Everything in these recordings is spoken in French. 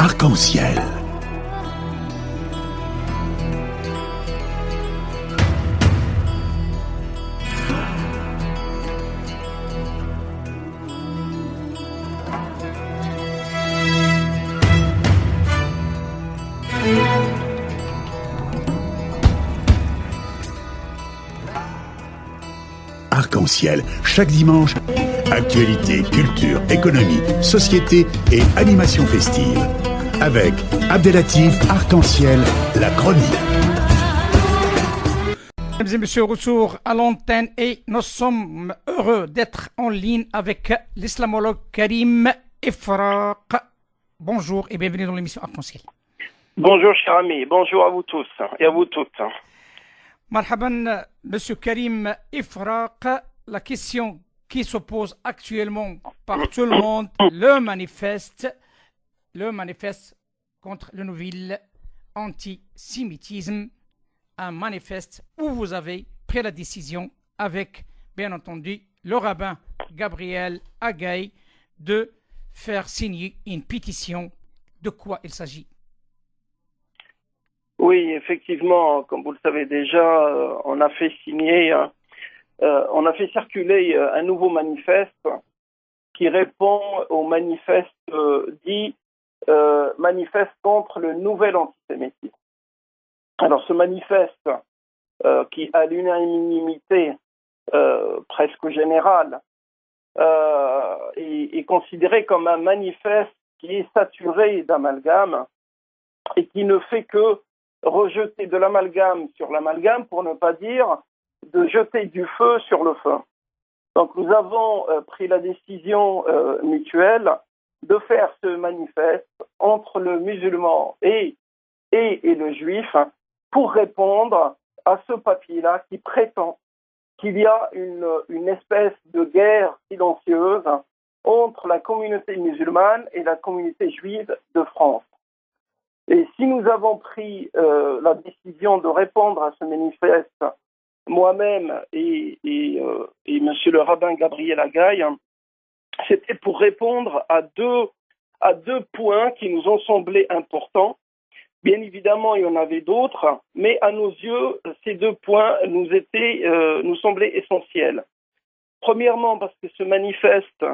Arc-en-ciel. Arc-en-ciel, chaque dimanche, actualité, culture, économie, société et animation festive. Avec Abdelatif Arc-en-ciel, la chronique. Mesdames et messieurs, retour à l'antenne et nous sommes heureux d'être en ligne avec l'islamologue Karim Ifraq. Bonjour et bienvenue dans l'émission Arc-en-ciel. Bonjour cher ami, bonjour à vous tous et à vous toutes. Marhaban, monsieur Karim Ifraq, la question qui se pose actuellement par tout le monde, le manifeste contre le nouvel antisémitisme, un manifeste où vous avez pris la décision avec, bien entendu, le rabbin Gabriel Agaï de faire signer une pétition. De quoi il s'agit? Oui, effectivement, comme vous le savez déjà, on a fait circuler un nouveau manifeste qui répond au manifeste dit manifeste contre le nouvel antisémitisme. Alors ce manifeste qui à l'unanimité presque générale est considéré comme un manifeste qui est saturé d'amalgame et qui ne fait que rejeter de l'amalgame sur l'amalgame, pour ne pas dire de jeter du feu sur le feu. Donc nous avons pris la décision mutuelle de faire ce manifeste entre le musulman et le juif pour répondre à ce papier-là qui prétend qu'il y a une espèce de guerre silencieuse entre la communauté musulmane et la communauté juive de France. Et si nous avons pris la décision de répondre à ce manifeste, moi-même et monsieur le rabbin Gabriel Agaï, c'était pour répondre à deux points qui nous ont semblé importants. Bien évidemment, il y en avait d'autres, mais à nos yeux, ces deux points nous semblaient essentiels. Premièrement, parce que ce manifeste,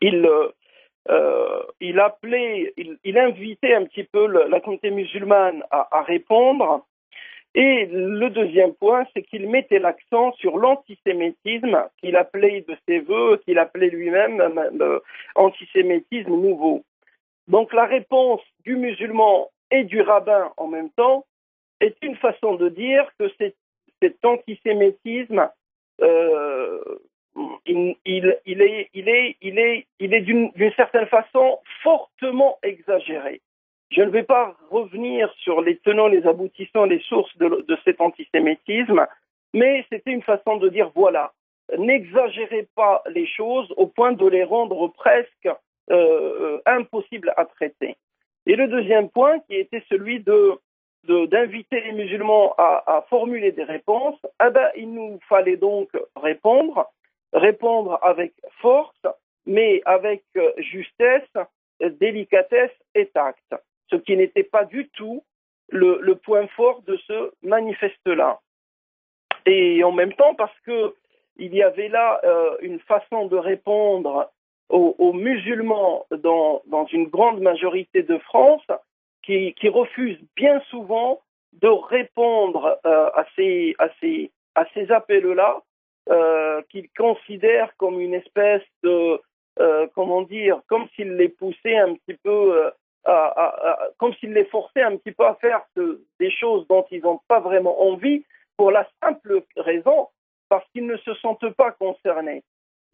il invitait un petit peu la communauté musulmane à répondre. Et le deuxième point, c'est qu'il mettait l'accent sur l'antisémitisme qu'il appelait de ses voeux, qu'il appelait lui-même antisémitisme nouveau. Donc la réponse du musulman et du rabbin en même temps est une façon de dire que cet antisémitisme il est d'une certaine façon fortement exagéré. Je ne vais pas revenir sur les tenants, les aboutissants, les sources de cet antisémitisme, mais c'était une façon de dire voilà, n'exagérez pas les choses au point de les rendre presque impossibles à traiter. Et le deuxième point, qui était celui d'inviter les musulmans à formuler des réponses, il nous fallait donc répondre avec force, mais avec justesse, délicatesse et tact, ce qui n'était pas du tout le point fort de ce manifeste-là. Et en même temps, parce que il y avait là une façon de répondre aux musulmans dans une grande majorité de France qui refusent bien souvent de répondre à ces appels-là, qu'ils considèrent comme une espèce de comme s'ils les poussaient un petit peu comme s'ils les forçaient un petit peu à faire des choses dont ils n'ont pas vraiment envie, pour la simple raison parce qu'ils ne se sentent pas concernés.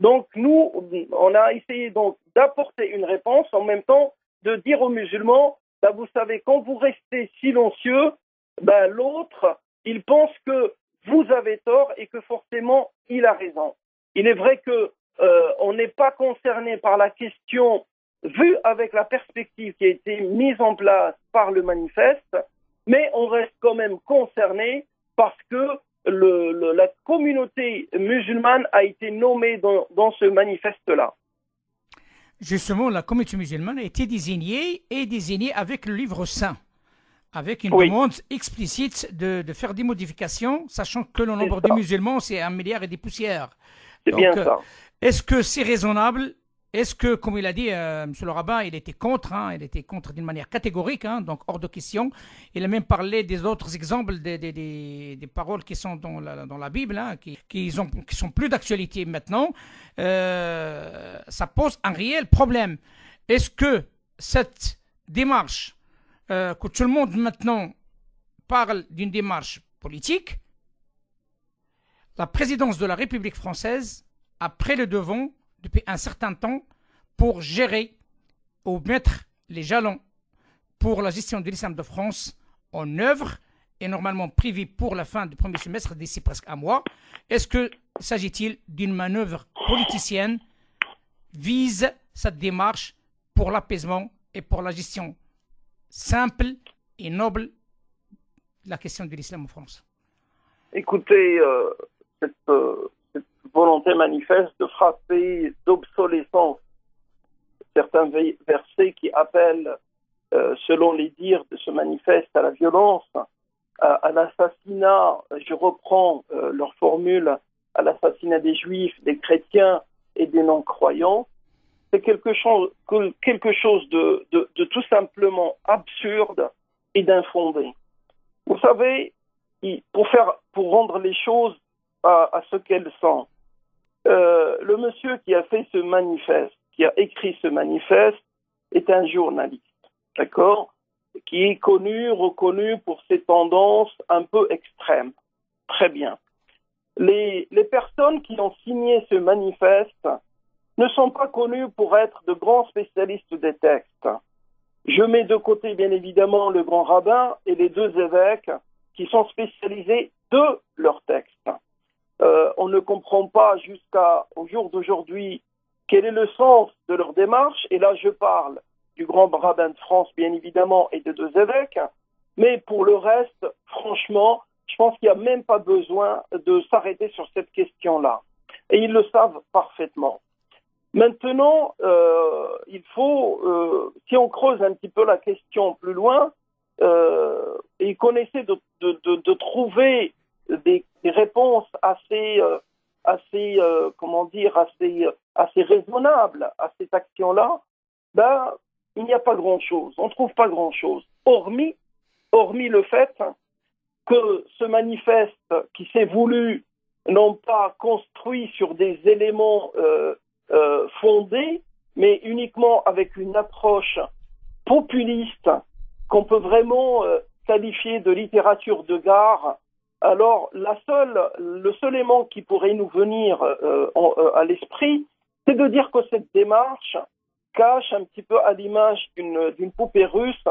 Donc nous, on a essayé donc d'apporter une réponse en même temps de dire aux musulmans, vous savez, quand vous restez silencieux, l'autre, il pense que vous avez tort et que forcément il a raison. Il est vrai que on n'est pas concerné par la question vue avec la perspective qui a été mise en place par le manifeste, mais on reste quand même concerné parce que la communauté musulmane a été nommée dans ce manifeste-là. Justement, la communauté musulmane a été désignée avec le livre saint, avec une Oui, demande explicite de faire des modifications, sachant que le c'est nombre de ça, musulmans, c'est 1 milliard et des poussières. c'est bien Donc, ça. est-ce que c'est raisonnable? Est-ce que, comme il a dit, Monsieur le rabbin, il était contre, hein, il était contre d'une manière catégorique, hein, donc hors de question. Il a même parlé des autres exemples des paroles qui sont dans la Bible, hein, qui sont plus d'actualité maintenant. Ça pose un réel problème. Est-ce que cette démarche, que tout le monde maintenant parle d'une démarche politique, la présidence de la République française a pris le devant depuis un certain temps pour gérer ou mettre les jalons pour la gestion de l'islam de France en œuvre et normalement prévu pour la fin du premier semestre d'ici presque un mois. Est-ce que s'agit-il d'une manœuvre politicienne vise cette démarche pour l'apaisement et pour la gestion simple et noble de la question de l'islam en France? Écoutez, cette volonté manifeste de frapper d'obsolescence certains versets qui appellent, selon les dires de ce manifeste, à la violence, à l'assassinat, je reprends leur formule, à l'assassinat des juifs, des chrétiens et des non-croyants, c'est quelque chose de tout simplement absurde et d'infondé. Vous savez, pour rendre les choses à ce qu'elles sont, le monsieur qui a fait ce manifeste, qui a écrit ce manifeste, est un journaliste, d'accord, qui est reconnu pour ses tendances un peu extrêmes. Très bien. Les personnes qui ont signé ce manifeste ne sont pas connues pour être de grands spécialistes des textes. Je mets de côté, bien évidemment, le grand rabbin et les deux évêques qui sont spécialisés de leurs textes. On ne comprend pas jusqu'au jour d'aujourd'hui quel est le sens de leur démarche, et là je parle du grand rabbin de France, bien évidemment, et de deux évêques, mais pour le reste, franchement, je pense qu'il n'y a même pas besoin de s'arrêter sur cette question-là. Et ils le savent parfaitement. Maintenant, il faut, si on creuse un petit peu la question plus loin, et qu'on essaie de trouver des réponses assez raisonnables à cette action-là, ben, il n'y a pas grand-chose. On ne trouve pas grand-chose. Hormis le fait que ce manifeste qui s'est voulu non pas construit sur des éléments fondés, mais uniquement avec une approche populiste qu'on peut vraiment qualifier de littérature de gare. Alors, le seul élément qui pourrait nous venir à l'esprit, c'est de dire que cette démarche cache un petit peu à l'image d'une poupée russe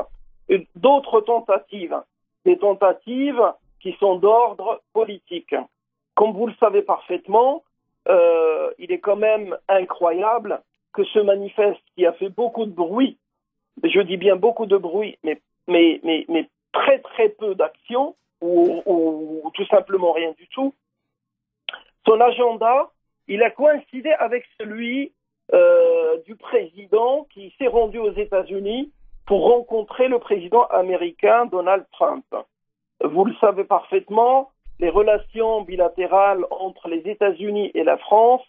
d'autres tentatives, des tentatives qui sont d'ordre politique. Comme vous le savez parfaitement, il est quand même incroyable que ce manifeste qui a fait beaucoup de bruit, je dis bien beaucoup de bruit, mais très très peu d'action, ou tout simplement rien du tout, son agenda, il a coïncidé avec celui du président qui s'est rendu aux États-Unis pour rencontrer le président américain Donald Trump. Vous le savez parfaitement, les relations bilatérales entre les États-Unis et la France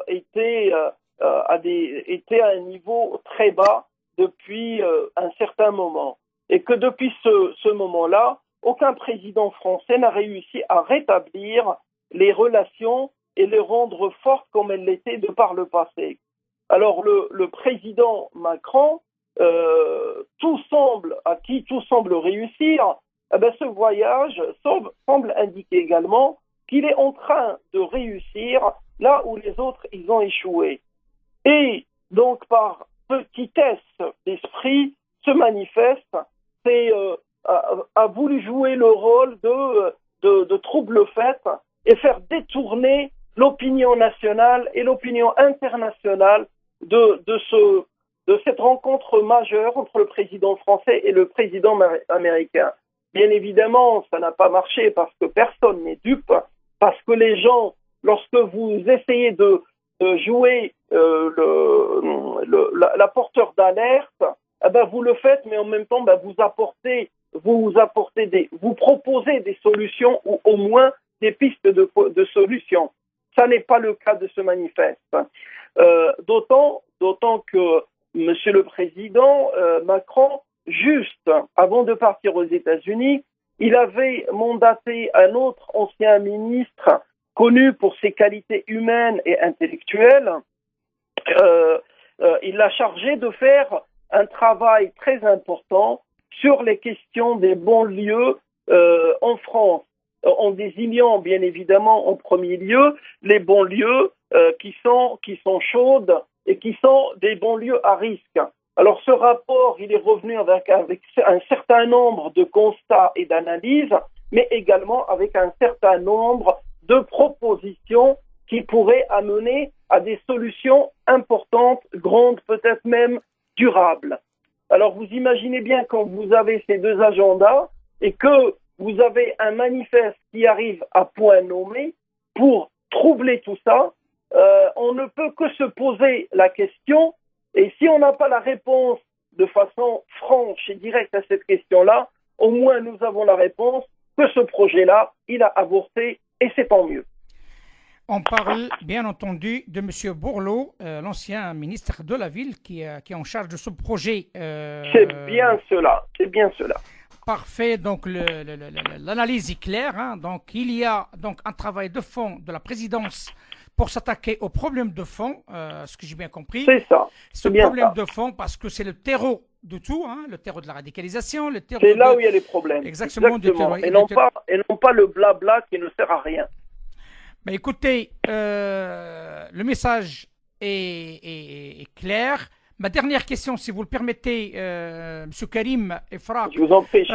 étaient à un niveau très bas depuis un certain moment. Et que depuis ce moment-là, aucun président français n'a réussi à rétablir les relations et les rendre fortes comme elles l'étaient de par le passé. Alors le président Macron, tout semble réussir. Eh ben, ce voyage semble indiquer également qu'il est en train de réussir là où les autres ils ont échoué. Et donc par petitesse d'esprit, ce manifeste a voulu jouer le rôle de trouble-fête et faire détourner l'opinion nationale et l'opinion internationale de cette rencontre majeure entre le président français et le président américain. Bien évidemment, ça n'a pas marché parce que personne n'est dupe, parce que les gens, lorsque vous essayez de jouer la porteur d'alerte, eh ben vous le faites, mais en même temps, ben vous proposez des solutions ou au moins des pistes de solutions. Ça n'est pas le cas de ce manifeste. D'autant que Monsieur le Président Macron, juste avant de partir aux États-Unis, il avait mandaté un autre ancien ministre connu pour ses qualités humaines et intellectuelles. Il l'a chargé de faire un travail très important sur les questions des banlieues en France, en désignant bien évidemment en premier lieu les banlieues qui sont chaudes et qui sont des banlieues à risque. Alors ce rapport, il est revenu avec un certain nombre de constats et d'analyses, mais également avec un certain nombre de propositions qui pourraient amener à des solutions importantes, grandes, peut-être même durables. Alors vous imaginez bien quand vous avez ces deux agendas et que vous avez un manifeste qui arrive à point nommé pour troubler tout ça, on ne peut que se poser la question, et si on n'a pas la réponse de façon franche et directe à cette question-là, au moins nous avons la réponse que ce projet-là, il a avorté, et c'est tant mieux. On parle bien entendu de M. Bourlot, l'ancien ministre de la Ville qui est en charge de ce projet. C'est bien cela, c'est bien cela. Parfait, donc l'analyse est claire. Hein. Donc il y a donc un travail de fond de la présidence pour s'attaquer aux problèmes de fond, ce que j'ai bien compris. C'est ça. Ce problème de fond, parce que c'est le terreau de tout, hein, le terreau de la radicalisation, le terreau. C'est là où il y a les problèmes. Exactement. Et non pas le blabla qui ne sert à rien. Mais écoutez, le message est clair. Ma dernière question, si vous le permettez, M. Karim Efrak, je vous en prie,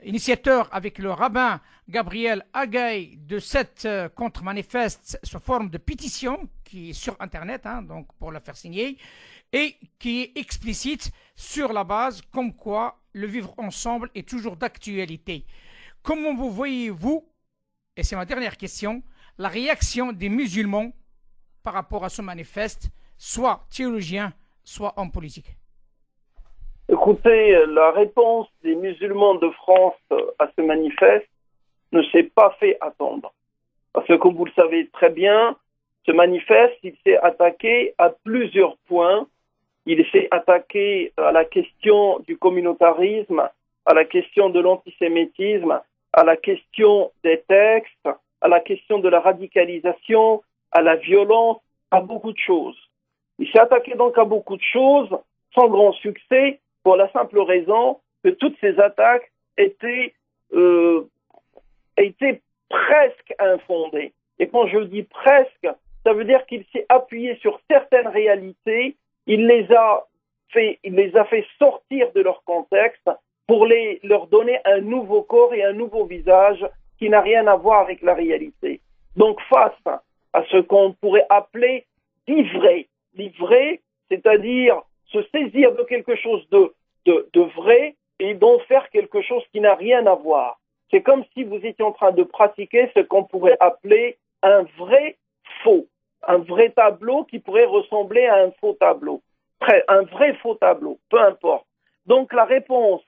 initiateur avec le rabbin Gabriel Agaï de cette contre-manifeste sous forme de pétition qui est sur Internet, hein, donc pour la faire signer, et qui est explicite sur la base comme quoi le vivre ensemble est toujours d'actualité. Comment vous voyez-vous, et c'est ma dernière question, la réaction des musulmans par rapport à ce manifeste, soit théologiens, soit hommes politiques? Écoutez, la réponse des musulmans de France à ce manifeste ne s'est pas fait attendre. Parce que, comme vous le savez très bien, ce manifeste, il s'est attaqué à plusieurs points. Il s'est attaqué à la question du communautarisme, à la question de l'antisémitisme, à la question des textes, à la question de la radicalisation, à la violence, à beaucoup de choses. Il s'est attaqué donc à beaucoup de choses sans grand succès pour la simple raison que toutes ces attaques étaient presque infondées. Et quand je dis presque, ça veut dire qu'il s'est appuyé sur certaines réalités, il les a fait sortir de leur contexte pour leur donner un nouveau corps et un nouveau visage qui n'a rien à voir avec la réalité. Donc face à ce qu'on pourrait appeler l'ivrer, c'est-à-dire se saisir de quelque chose de vrai et d'en faire quelque chose qui n'a rien à voir. C'est comme si vous étiez en train de pratiquer ce qu'on pourrait appeler un vrai faux, un vrai tableau qui pourrait ressembler à un faux tableau, un vrai faux tableau, peu importe. Donc la réponse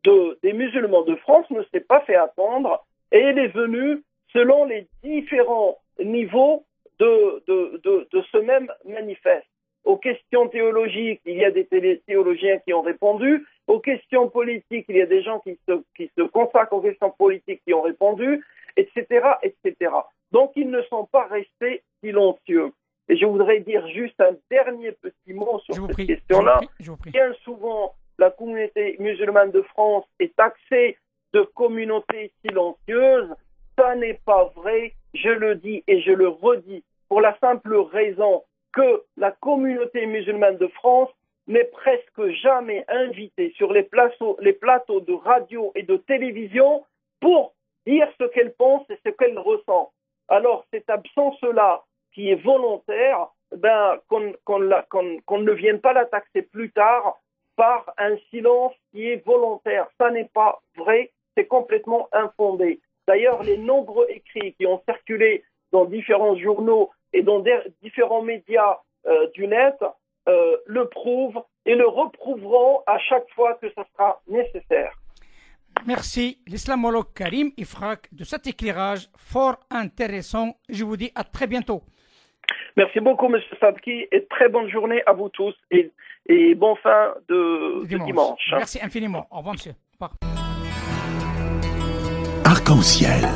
des musulmans de France ne s'est pas fait attendre et elle est venue selon les différents niveaux de ce même manifeste. Aux questions théologiques, il y a des théologiens qui ont répondu. Aux questions politiques, il y a des gens qui se consacrent aux questions politiques qui ont répondu, etc., etc. Donc, ils ne sont pas restés silencieux. Et je voudrais dire juste un dernier petit mot sur cette question-là. Bien souvent, la communauté musulmane de France est taxée de communauté silencieuse. Ça n'est pas vrai, je le dis et je le redis, pour la simple raison que la communauté musulmane de France n'est presque jamais invitée sur les plateaux de radio et de télévision pour dire ce qu'elle pense et ce qu'elle ressent. Alors, cette absence-là, qui est volontaire, qu'on ne vienne pas la taxer plus tard par un silence qui est volontaire. Ça n'est pas vrai, c'est complètement infondé. D'ailleurs, les nombreux écrits qui ont circulé dans différents journaux et dans différents médias du net le prouvent et le reprouveront à chaque fois que ça sera nécessaire. Merci, l'islamologue Karim Ifrak, de cet éclairage fort intéressant. Je vous dis à très bientôt. Merci beaucoup, M. Sadki, et très bonne journée à vous tous et bon fin de dimanche. Merci infiniment. Au revoir, monsieur. Au revoir. Arc-en-ciel.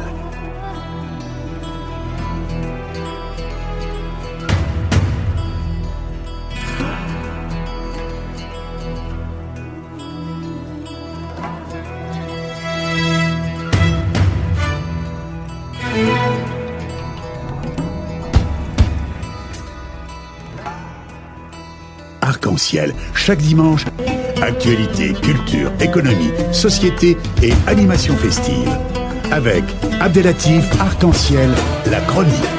Arc-en-ciel, chaque dimanche, actualité, culture, économie, société et animation festive. Avec Abdelatif Arc-en-ciel, la chronique.